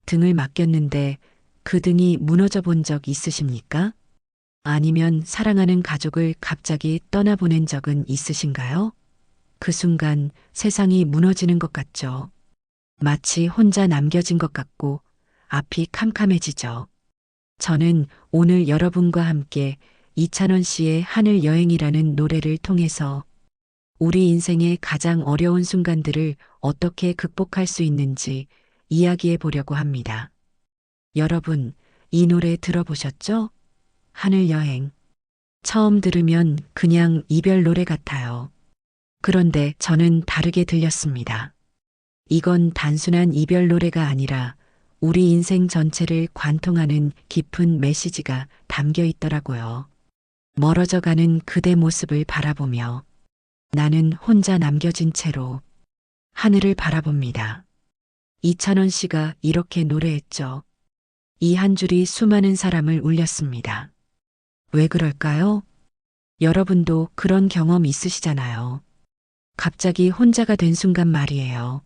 등을 맡겼는데 그 등이 무너져 본 적 있으십니까? 아니면 사랑하는 가족을 갑자기 떠나보낸 적은 있으신가요? 그 순간 세상이 무너지는 것 같죠. 마치 혼자 남겨진 것 같고 앞이 캄캄해지죠. 저는 오늘 여러분과 함께 이찬원 씨의 하늘 여행이라는 노래를 통해서 우리 인생의 가장 어려운 순간들을 어떻게 극복할 수 있는지 이야기해 보려고 합니다. 여러분, 이 노래 들어보셨죠? 하늘 여행. 처음 들으면 그냥 이별 노래 같아요. 그런데 저는 다르게 들렸습니다. 이건 단순한 이별 노래가 아니라 우리 인생 전체를 관통하는 깊은 메시지가 담겨 있더라고요. 멀어져 가는 그대 모습을 바라보며 나는 혼자 남겨진 채로 하늘을 바라봅니다. 이찬원 씨가 이렇게 노래했죠. 이 한 줄이 수많은 사람을 울렸습니다. 왜 그럴까요? 여러분도 그런 경험 있으시잖아요. 갑자기 혼자가 된 순간 말이에요.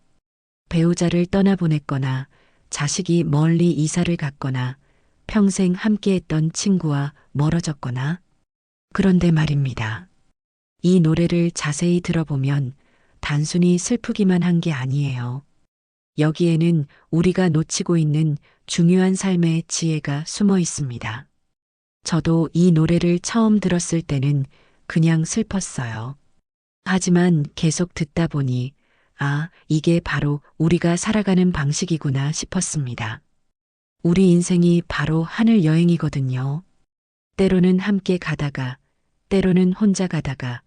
배우자를 떠나보냈거나 자식이 멀리 이사를 갔거나 평생 함께했던 친구와 멀어졌거나 그런데 말입니다. 이 노래를 자세히 들어보면 단순히 슬프기만 한 게 아니에요. 여기에는 우리가 놓치고 있는 중요한 삶의 지혜가 숨어 있습니다. 저도 이 노래를 처음 들었을 때는 그냥 슬펐어요. 하지만 계속 듣다 보니 이게 바로 우리가 살아가는 방식이구나 싶었습니다. 우리 인생이 바로 하늘 여행이거든요. 때로는 함께 가다가, 때로는 혼자 가다가,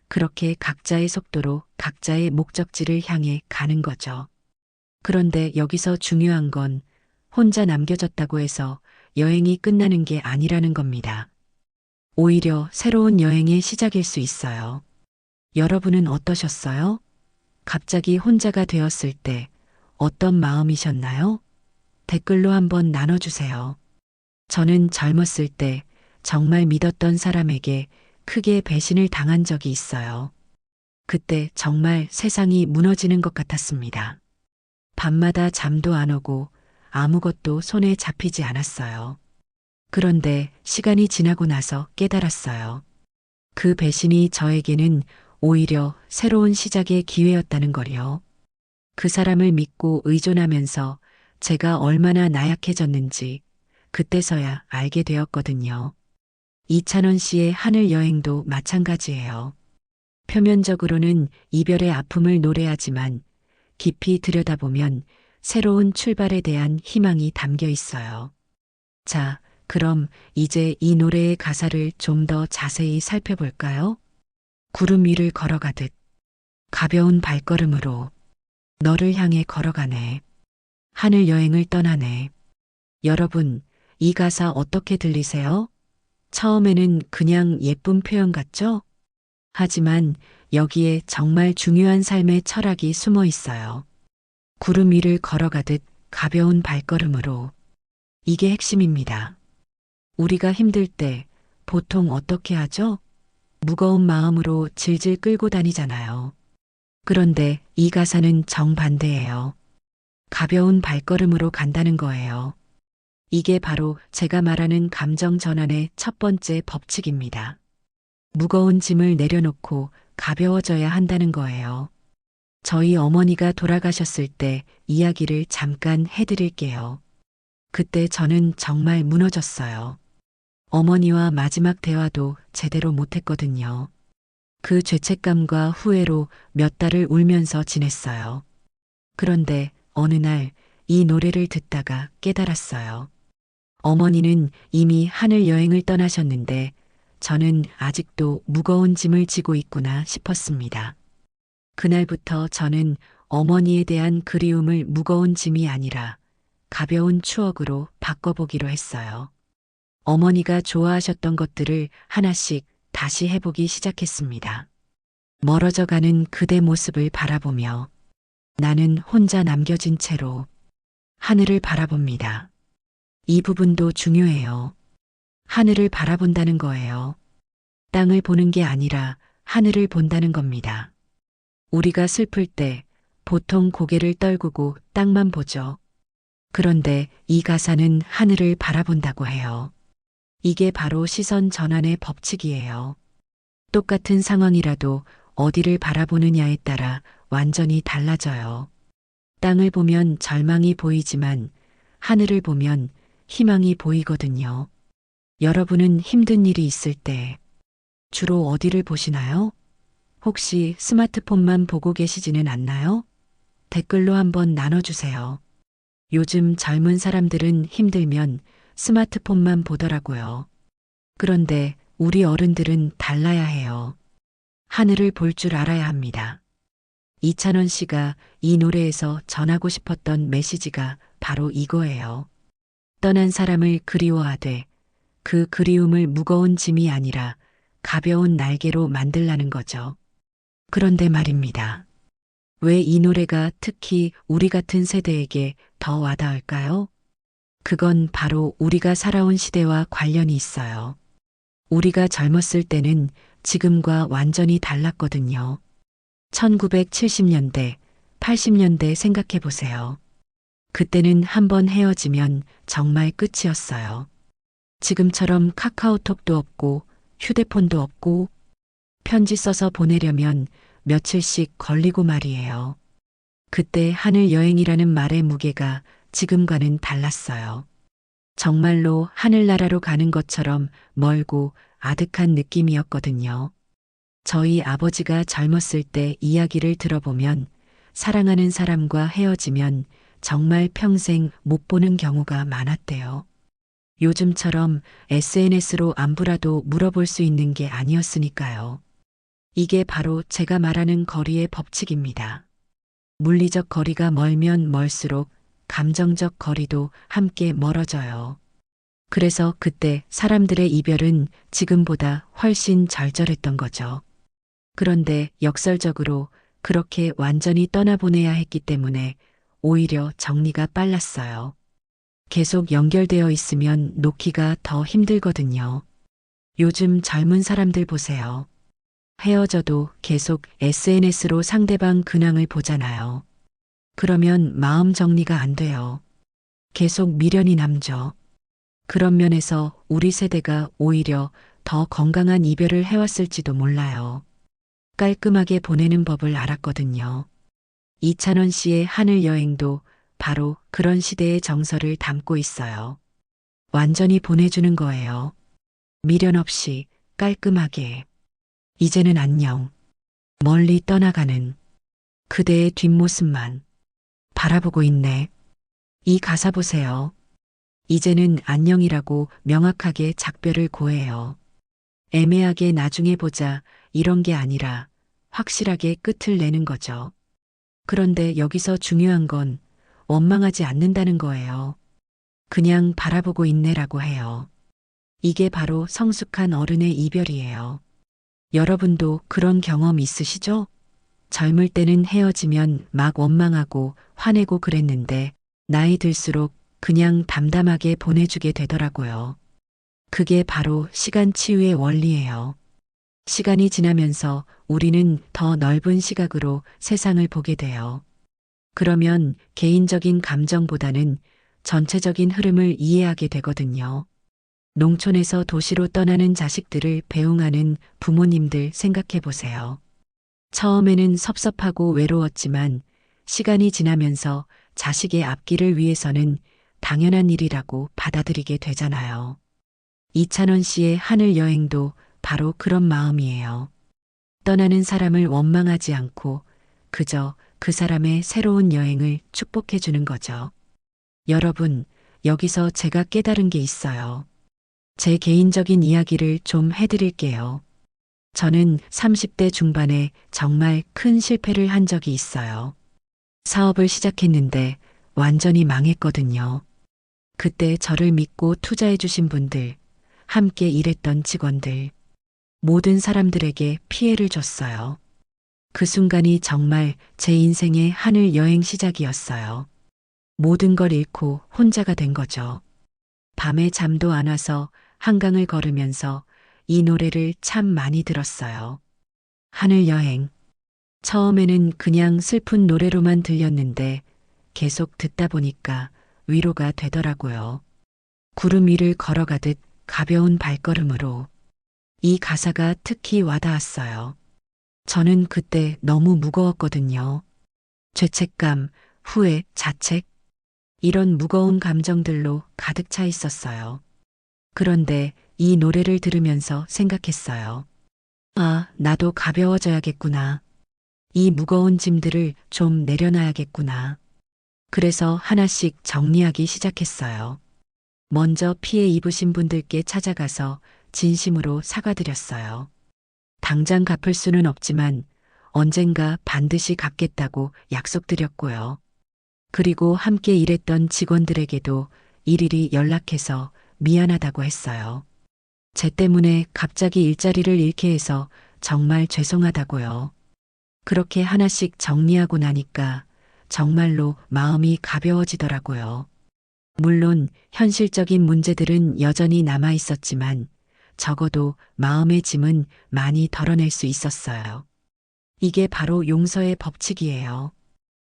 그렇게 각자의 속도로 각자의 목적지를 향해 가는 거죠. 그런데 여기서 중요한 건 혼자 남겨졌다고 해서 여행이 끝나는 게 아니라는 겁니다. 오히려 새로운 여행의 시작일 수 있어요. 여러분은 어떠셨어요? 갑자기 혼자가 되었을 때 어떤 마음이셨나요? 댓글로 한번 나눠주세요. 저는 젊었을 때 정말 믿었던 사람에게 크게 배신을 당한 적이 있어요. 그때 정말 세상이 무너지는 것 같았습니다. 밤마다 잠도 안 오고 아무것도 손에 잡히지 않았어요. 그런데 시간이 지나고 나서 깨달았어요. 그 배신이 저에게는 오히려 새로운 시작의 기회였다는 걸요. 그 사람을 믿고 의존하면서 제가 얼마나 나약해졌는지 그때서야 알게 되었거든요. 이찬원 씨의 하늘 여행도 마찬가지예요. 표면적으로는 이별의 아픔을 노래하지만 깊이 들여다보면 새로운 출발에 대한 희망이 담겨 있어요. 자, 그럼 이제 이 노래의 가사를 좀 더 자세히 살펴볼까요? 구름 위를 걸어가듯 가벼운 발걸음으로 너를 향해 걸어가네. 하늘 여행을 떠나네. 여러분, 이 가사 어떻게 들리세요? 처음에는 그냥 예쁜 표현 같죠? 하지만 여기에 정말 중요한 삶의 철학이 숨어 있어요. 구름 위를 걸어가듯 가벼운 발걸음으로. 이게 핵심입니다. 우리가 힘들 때 보통 어떻게 하죠? 무거운 마음으로 질질 끌고 다니잖아요. 그런데 이 가사는 정반대예요. 가벼운 발걸음으로 간다는 거예요. 이게 바로 제가 말하는 감정 전환의 첫 번째 법칙입니다. 무거운 짐을 내려놓고 가벼워져야 한다는 거예요. 저희 어머니가 돌아가셨을 때 이야기를 잠깐 해드릴게요. 그때 저는 정말 무너졌어요. 어머니와 마지막 대화도 제대로 못했거든요. 그 죄책감과 후회로 몇 달을 울면서 지냈어요. 그런데 어느 날 이 노래를 듣다가 깨달았어요. 어머니는 이미 하늘 여행을 떠나셨는데 저는 아직도 무거운 짐을 지고 있구나 싶었습니다. 그날부터 저는 어머니에 대한 그리움을 무거운 짐이 아니라 가벼운 추억으로 바꿔보기로 했어요. 어머니가 좋아하셨던 것들을 하나씩 다시 해보기 시작했습니다. 멀어져가는 그대 모습을 바라보며 나는 혼자 남겨진 채로 하늘을 바라봅니다. 이 부분도 중요해요. 하늘을 바라본다는 거예요. 땅을 보는 게 아니라 하늘을 본다는 겁니다. 우리가 슬플 때 보통 고개를 떨구고 땅만 보죠. 그런데 이 가사는 하늘을 바라본다고 해요. 이게 바로 시선 전환의 법칙이에요. 똑같은 상황이라도 어디를 바라보느냐에 따라 완전히 달라져요. 땅을 보면 절망이 보이지만 하늘을 보면 희망이 보이거든요. 여러분은 힘든 일이 있을 때 주로 어디를 보시나요? 혹시 스마트폰만 보고 계시지는 않나요? 댓글로 한번 나눠주세요. 요즘 젊은 사람들은 힘들면 스마트폰만 보더라고요. 그런데 우리 어른들은 달라야 해요. 하늘을 볼 줄 알아야 합니다. 이찬원 씨가 이 노래에서 전하고 싶었던 메시지가 바로 이거예요. 떠난 사람을 그리워하되 그 그리움을 무거운 짐이 아니라 가벼운 날개로 만들라는 거죠. 그런데 말입니다. 왜 이 노래가 특히 우리 같은 세대에게 더 와닿을까요? 그건 바로 우리가 살아온 시대와 관련이 있어요. 우리가 젊었을 때는 지금과 완전히 달랐거든요. 1970년대, 80년대 생각해 보세요. 그때는 한번 헤어지면 정말 끝이었어요. 지금처럼 카카오톡도 없고 휴대폰도 없고 편지 써서 보내려면 며칠씩 걸리고 말이에요. 그때 하늘 여행이라는 말의 무게가 지금과는 달랐어요. 정말로 하늘나라로 가는 것처럼 멀고 아득한 느낌이었거든요. 저희 아버지가 젊었을 때 이야기를 들어보면 사랑하는 사람과 헤어지면 정말 평생 못 보는 경우가 많았대요. 요즘처럼 SNS로 안부라도 물어볼 수 있는 게 아니었으니까요. 이게 바로 제가 말하는 거리의 법칙입니다. 물리적 거리가 멀면 멀수록 감정적 거리도 함께 멀어져요. 그래서 그때 사람들의 이별은 지금보다 훨씬 절절했던 거죠. 그런데 역설적으로 그렇게 완전히 떠나보내야 했기 때문에 오히려 정리가 빨랐어요. 계속 연결되어 있으면 놓기가 더 힘들거든요. 요즘 젊은 사람들 보세요. 헤어져도 계속 SNS로 상대방 근황을 보잖아요. 그러면 마음 정리가 안 돼요. 계속 미련이 남죠. 그런 면에서 우리 세대가 오히려 더 건강한 이별을 해왔을지도 몰라요. 깔끔하게 보내는 법을 알았거든요. 이찬원 씨의 하늘 여행도 바로 그런 시대의 정서를 담고 있어요. 완전히 보내주는 거예요. 미련 없이 깔끔하게. 이제는 안녕. 멀리 떠나가는 그대의 뒷모습만 바라보고 있네. 이 가사 보세요. 이제는 안녕이라고 명확하게 작별을 고해요. 애매하게 나중에 보자 이런 게 아니라 확실하게 끝을 내는 거죠. 그런데 여기서 중요한 건 원망하지 않는다는 거예요. 그냥 바라보고 있네라고 해요. 이게 바로 성숙한 어른의 이별이에요. 여러분도 그런 경험 있으시죠? 젊을 때는 헤어지면 막 원망하고 화내고 그랬는데 나이 들수록 그냥 담담하게 보내주게 되더라고요. 그게 바로 시간 치유의 원리예요. 시간이 지나면서 우리는 더 넓은 시각으로 세상을 보게 돼요. 그러면 개인적인 감정보다는 전체적인 흐름을 이해하게 되거든요. 농촌에서 도시로 떠나는 자식들을 배웅하는 부모님들 생각해 보세요. 처음에는 섭섭하고 외로웠지만 시간이 지나면서 자식의 앞길을 위해서는 당연한 일이라고 받아들이게 되잖아요. 이찬원 씨의 하늘 여행도 바로 그런 마음이에요. 떠나는 사람을 원망하지 않고 그저 그 사람의 새로운 여행을 축복해 주는 거죠. 여러분, 여기서 제가 깨달은 게 있어요. 제 개인적인 이야기를 좀 해드릴게요. 저는 30대 중반에 정말 큰 실패를 한 적이 있어요. 사업을 시작했는데 완전히 망했거든요. 그때 저를 믿고 투자해 주신 분들, 함께 일했던 직원들, 모든 사람들에게 피해를 줬어요. 그 순간이 정말 제 인생의 하늘 여행 시작이었어요. 모든 걸 잃고 혼자가 된 거죠. 밤에 잠도 안 와서 한강을 걸으면서 이 노래를 참 많이 들었어요. 하늘 여행. 처음에는 그냥 슬픈 노래로만 들렸는데 계속 듣다 보니까 위로가 되더라고요. 구름 위를 걸어가듯 가벼운 발걸음으로. 이 가사가 특히 와닿았어요. 저는 그때 너무 무거웠거든요. 죄책감, 후회, 자책, 이런 무거운 감정들로 가득 차 있었어요. 그런데 이 노래를 들으면서 생각했어요. 아, 나도 가벼워져야겠구나. 이 무거운 짐들을 좀 내려놔야겠구나. 그래서 하나씩 정리하기 시작했어요. 먼저 피해 입으신 분들께 찾아가서 진심으로 사과드렸어요. 당장 갚을 수는 없지만 언젠가 반드시 갚겠다고 약속드렸고요. 그리고 함께 일했던 직원들에게도 일일이 연락해서 미안하다고 했어요. 제 때문에 갑자기 일자리를 잃게 해서 정말 죄송하다고요. 그렇게 하나씩 정리하고 나니까 정말로 마음이 가벼워지더라고요. 물론 현실적인 문제들은 여전히 남아 있었지만 적어도 마음의 짐은 많이 덜어낼 수 있었어요. 이게 바로 용서의 법칙이에요.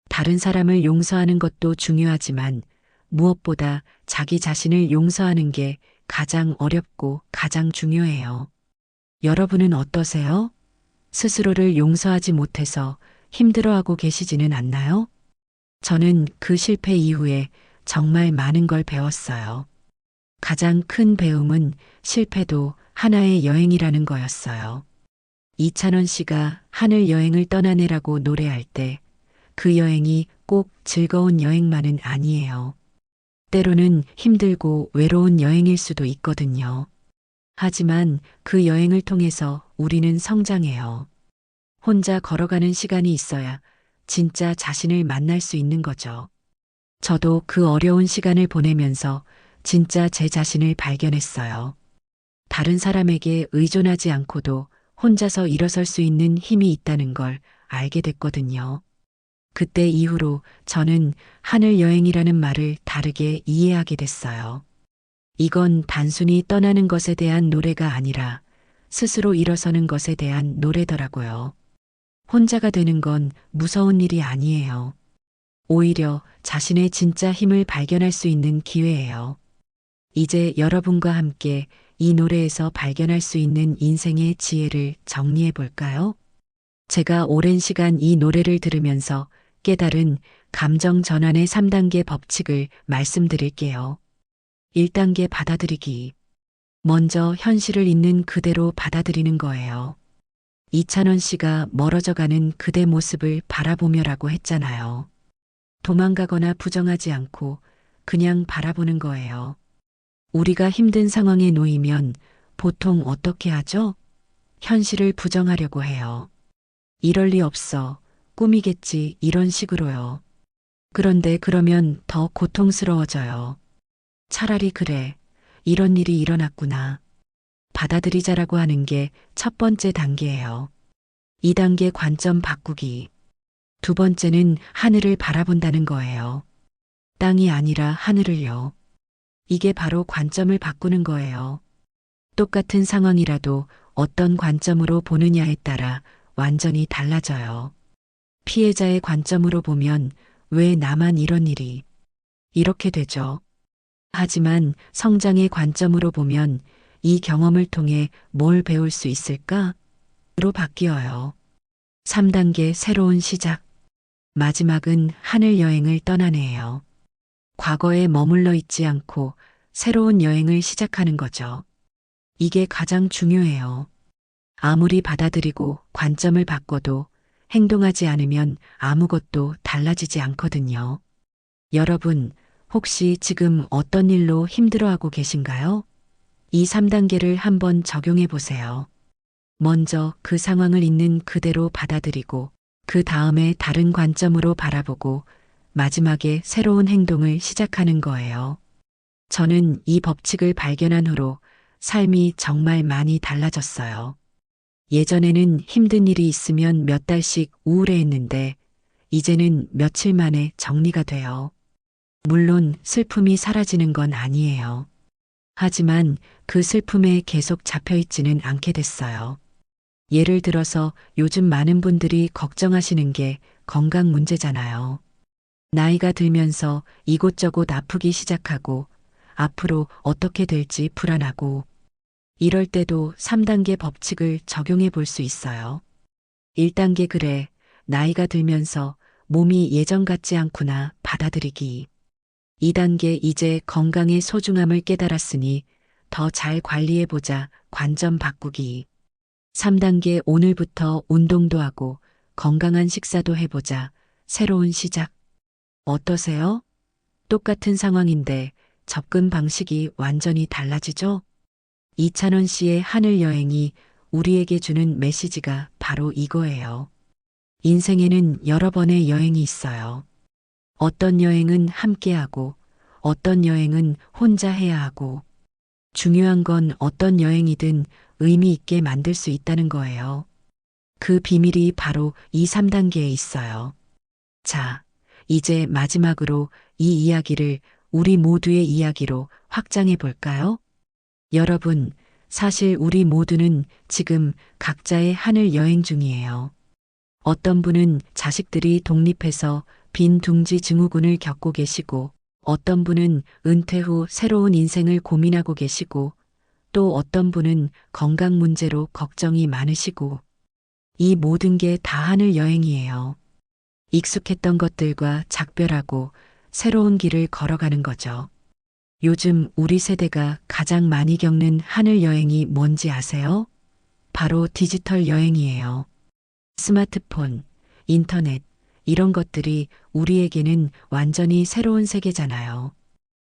다른 사람을 용서하는 것도 중요하지만 무엇보다 자기 자신을 용서하는 게 가장 어렵고 가장 중요해요. 여러분은 어떠세요? 스스로를 용서하지 못해서 힘들어하고 계시지는 않나요? 저는 그 실패 이후에 정말 많은 걸 배웠어요. 가장 큰 배움은 실패도 하나의 여행이라는 거였어요. 이찬원 씨가 하늘 여행을 떠나네라고 노래할 때 그 여행이 꼭 즐거운 여행만은 아니에요. 때로는 힘들고 외로운 여행일 수도 있거든요. 하지만 그 여행을 통해서 우리는 성장해요. 혼자 걸어가는 시간이 있어야 진짜 자신을 만날 수 있는 거죠. 저도 그 어려운 시간을 보내면서 진짜 제 자신을 발견했어요. 다른 사람에게 의존하지 않고도 혼자서 일어설 수 있는 힘이 있다는 걸 알게 됐거든요. 그때 이후로 저는 하늘 여행이라는 말을 다르게 이해하게 됐어요. 이건 단순히 떠나는 것에 대한 노래가 아니라 스스로 일어서는 것에 대한 노래더라고요. 혼자가 되는 건 무서운 일이 아니에요. 오히려 자신의 진짜 힘을 발견할 수 있는 기회예요. 이제 여러분과 함께 이 노래에서 발견할 수 있는 인생의 지혜를 정리해 볼까요? 제가 오랜 시간 이 노래를 들으면서 깨달은 감정 전환의 3단계 법칙을 말씀드릴게요. 1단계 받아들이기. 먼저 현실을 있는 그대로 받아들이는 거예요. 이찬원 씨가 멀어져가는 그대 모습을 바라보며라고 했잖아요. 도망가거나 부정하지 않고 그냥 바라보는 거예요. 우리가 힘든 상황에 놓이면 보통 어떻게 하죠? 현실을 부정하려고 해요. 이럴 리 없어. 꿈이겠지. 이런 식으로요. 그런데 그러면 더 고통스러워져요. 차라리 그래. 이런 일이 일어났구나. 받아들이자라고 하는 게 첫 번째 단계예요. 2단계 관점 바꾸기. 두 번째는 하늘을 바라본다는 거예요. 땅이 아니라 하늘을요. 이게 바로 관점을 바꾸는 거예요. 똑같은 상황이라도 어떤 관점으로 보느냐에 따라 완전히 달라져요. 피해자의 관점으로 보면 왜 나만 이런 일이 이렇게 되죠. 하지만 성장의 관점으로 보면 이 경험을 통해 뭘 배울 수 있을까? 로 바뀌어요. 3단계 새로운 시작. 마지막은 하늘 여행을 떠나네요. 과거에 머물러 있지 않고 새로운 여행을 시작하는 거죠. 이게 가장 중요해요. 아무리 받아들이고 관점을 바꿔도 행동하지 않으면 아무것도 달라지지 않거든요. 여러분, 혹시 지금 어떤 일로 힘들어하고 계신가요? 이 3단계를 한번 적용해 보세요. 먼저 그 상황을 있는 그대로 받아들이고, 그 다음에 다른 관점으로 바라보고, 마지막에 새로운 행동을 시작하는 거예요. 저는 이 법칙을 발견한 후로 삶이 정말 많이 달라졌어요. 예전에는 힘든 일이 있으면 몇 달씩 우울해했는데 이제는 며칠 만에 정리가 돼요. 물론 슬픔이 사라지는 건 아니에요. 하지만 그 슬픔에 계속 잡혀있지는 않게 됐어요. 예를 들어서 요즘 많은 분들이 걱정하시는 게 건강 문제잖아요. 나이가 들면서 이곳저곳 아프기 시작하고 앞으로 어떻게 될지 불안하고 이럴 때도 3단계 법칙을 적용해 볼 수 있어요. 1단계 그래, 나이가 들면서 몸이 예전 같지 않구나 받아들이기. 2단계 이제 건강의 소중함을 깨달았으니 더 잘 관리해보자 관점 바꾸기. 3단계 오늘부터 운동도 하고 건강한 식사도 해보자 새로운 시작. 어떠세요? 똑같은 상황인데 접근 방식이 완전히 달라지죠? 이찬원 씨의 하늘 여행이 우리에게 주는 메시지가 바로 이거예요. 인생에는 여러 번의 여행이 있어요. 어떤 여행은 함께하고 어떤 여행은 혼자 해야 하고 중요한 건 어떤 여행이든 의미 있게 만들 수 있다는 거예요. 그 비밀이 바로 이 3단계에 있어요. 자, 이제 마지막으로 이 이야기를 우리 모두의 이야기로 확장해 볼까요? 여러분, 사실 우리 모두는 지금 각자의 하늘 여행 중이에요. 어떤 분은 자식들이 독립해서 빈 둥지 증후군을 겪고 계시고, 어떤 분은 은퇴 후 새로운 인생을 고민하고 계시고, 또 어떤 분은 건강 문제로 걱정이 많으시고, 이 모든 게 다 하늘 여행이에요. 익숙했던 것들과 작별하고 새로운 길을 걸어가는 거죠. 요즘 우리 세대가 가장 많이 겪는 하늘 여행이 뭔지 아세요? 바로 디지털 여행이에요. 스마트폰, 인터넷, 이런 것들이 우리에게는 완전히 새로운 세계잖아요.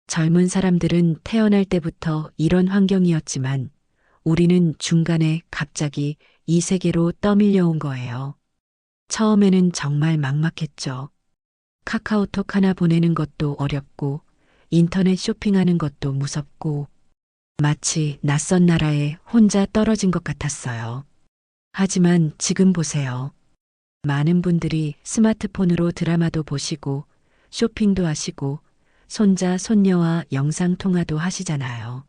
젊은 사람들은 태어날 때부터 이런 환경이었지만 우리는 중간에 갑자기 이 세계로 떠밀려 온 거예요. 처음에는 정말 막막했죠. 카카오톡 하나 보내는 것도 어렵고 인터넷 쇼핑하는 것도 무섭고 마치 낯선 나라에 혼자 떨어진 것 같았어요. 하지만 지금 보세요. 많은 분들이 스마트폰으로 드라마도 보시고 쇼핑도 하시고 손자, 손녀와 영상통화도 하시잖아요.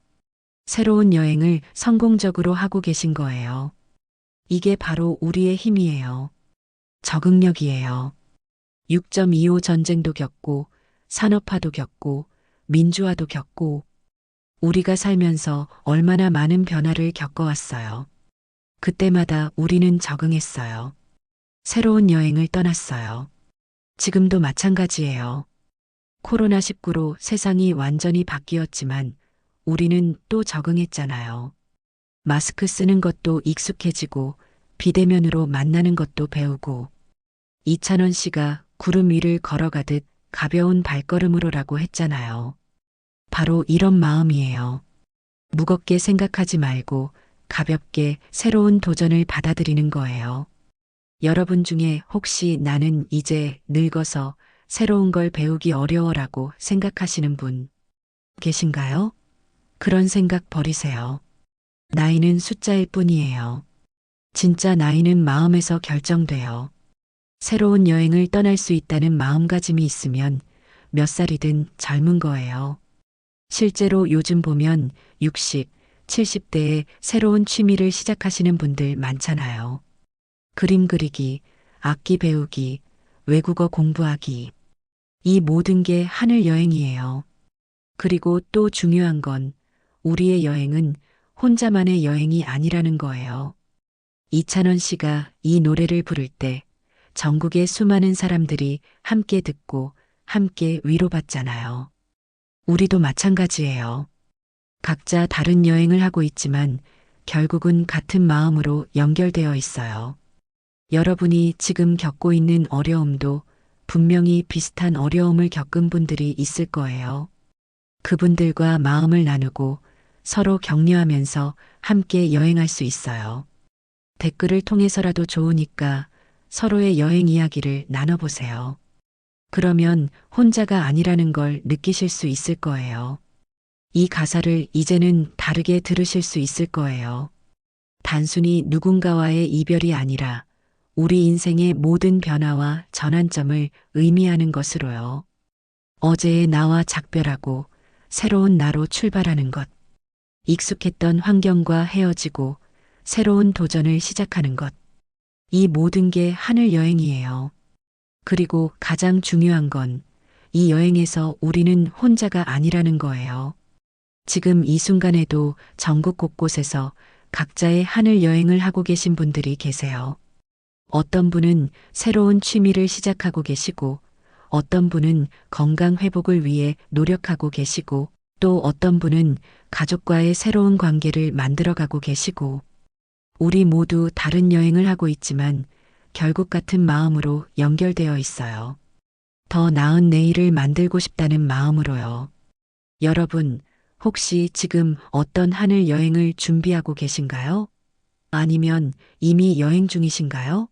새로운 여행을 성공적으로 하고 계신 거예요. 이게 바로 우리의 힘이에요. 적응력이에요. 6.25 전쟁도 겪고 산업화도 겪고 민주화도 겪고 우리가 살면서 얼마나 많은 변화를 겪어왔어요. 그때마다 우리는 적응했어요. 새로운 여행을 떠났어요. 지금도 마찬가지예요. 코로나19로 세상이 완전히 바뀌었지만 우리는 또 적응했잖아요. 마스크 쓰는 것도 익숙해지고 비대면으로 만나는 것도 배우고 이찬원 씨가 구름 위를 걸어가듯 가벼운 발걸음으로라고 했잖아요. 바로 이런 마음이에요. 무겁게 생각하지 말고 가볍게 새로운 도전을 받아들이는 거예요. 여러분 중에 혹시 나는 이제 늙어서 새로운 걸 배우기 어려워라고 생각하시는 분 계신가요? 그런 생각 버리세요. 나이는 숫자일 뿐이에요. 진짜 나이는 마음에서 결정돼요. 새로운 여행을 떠날 수 있다는 마음가짐이 있으면 몇 살이든 젊은 거예요. 실제로 요즘 보면 60, 70대에 새로운 취미를 시작하시는 분들 많잖아요. 그림 그리기, 악기 배우기, 외국어 공부하기. 이 모든 게 하늘 여행이에요. 그리고 또 중요한 건 우리의 여행은 혼자만의 여행이 아니라는 거예요. 이찬원 씨가 이 노래를 부를 때 전국의 수많은 사람들이 함께 듣고 함께 위로받잖아요. 우리도 마찬가지예요. 각자 다른 여행을 하고 있지만 결국은 같은 마음으로 연결되어 있어요. 여러분이 지금 겪고 있는 어려움도 분명히 비슷한 어려움을 겪은 분들이 있을 거예요. 그분들과 마음을 나누고 서로 격려하면서 함께 여행할 수 있어요. 댓글을 통해서라도 좋으니까 서로의 여행 이야기를 나눠보세요. 그러면 혼자가 아니라는 걸 느끼실 수 있을 거예요. 이 가사를 이제는 다르게 들으실 수 있을 거예요. 단순히 누군가와의 이별이 아니라 우리 인생의 모든 변화와 전환점을 의미하는 것으로요. 어제의 나와 작별하고 새로운 나로 출발하는 것. 익숙했던 환경과 헤어지고 새로운 도전을 시작하는 것. 이 모든 게 하늘 여행이에요. 그리고 가장 중요한 건 이 여행에서 우리는 혼자가 아니라는 거예요. 지금 이 순간에도 전국 곳곳에서 각자의 하늘 여행을 하고 계신 분들이 계세요. 어떤 분은 새로운 취미를 시작하고 계시고, 어떤 분은 건강 회복을 위해 노력하고 계시고, 또 어떤 분은 가족과의 새로운 관계를 만들어가고 계시고, 우리 모두 다른 여행을 하고 있지만 결국 같은 마음으로 연결되어 있어요. 더 나은 내일을 만들고 싶다는 마음으로요. 여러분, 혹시 지금 어떤 하늘 여행을 준비하고 계신가요? 아니면 이미 여행 중이신가요?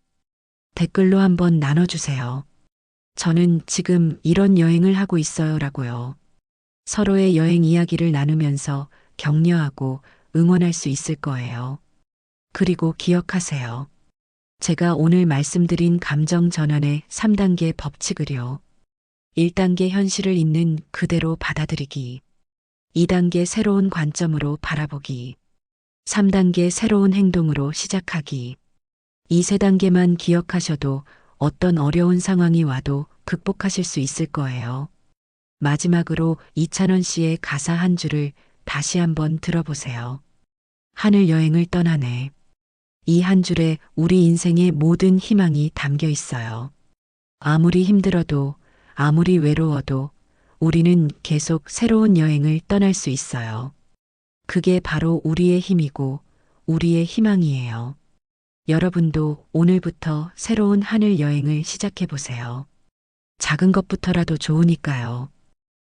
댓글로 한번 나눠주세요. 저는 지금 이런 여행을 하고 있어요 라고요. 서로의 여행 이야기를 나누면서 격려하고 응원할 수 있을 거예요. 그리고 기억하세요. 제가 오늘 말씀드린 감정 전환의 3단계 법칙을요. 1단계 현실을 있는 그대로 받아들이기. 2단계 새로운 관점으로 바라보기. 3단계 새로운 행동으로 시작하기. 이 3단계만 기억하셔도 어떤 어려운 상황이 와도 극복하실 수 있을 거예요. 마지막으로 이찬원 씨의 가사 한 줄을 다시 한번 들어보세요. 하늘 여행을 떠나네. 이 한 줄에 우리 인생의 모든 희망이 담겨 있어요. 아무리 힘들어도, 아무리 외로워도 우리는 계속 새로운 여행을 떠날 수 있어요. 그게 바로 우리의 힘이고 우리의 희망이에요. 여러분도 오늘부터 새로운 하늘 여행을 시작해 보세요. 작은 것부터라도 좋으니까요.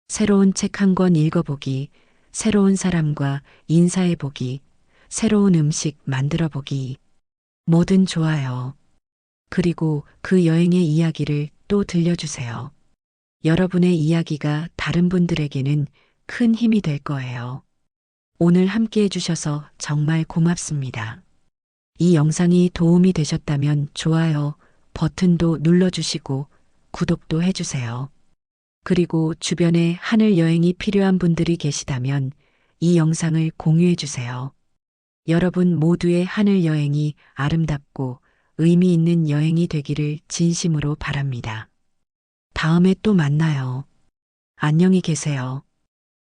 새로운 책 한 권 읽어보기, 새로운 사람과 인사해보기, 새로운 음식 만들어보기. 뭐든 좋아요. 그리고 그 여행의 이야기를 또 들려주세요. 여러분의 이야기가 다른 분들에게는 큰 힘이 될 거예요. 오늘 함께 해주셔서 정말 고맙습니다. 이 영상이 도움이 되셨다면 좋아요 버튼도 눌러주시고 구독도 해주세요. 그리고 주변에 하늘 여행이 필요한 분들이 계시다면 이 영상을 공유해주세요. 여러분 모두의 하늘 여행이 아름답고 의미 있는 여행이 되기를 진심으로 바랍니다. 다음에 또 만나요. 안녕히 계세요.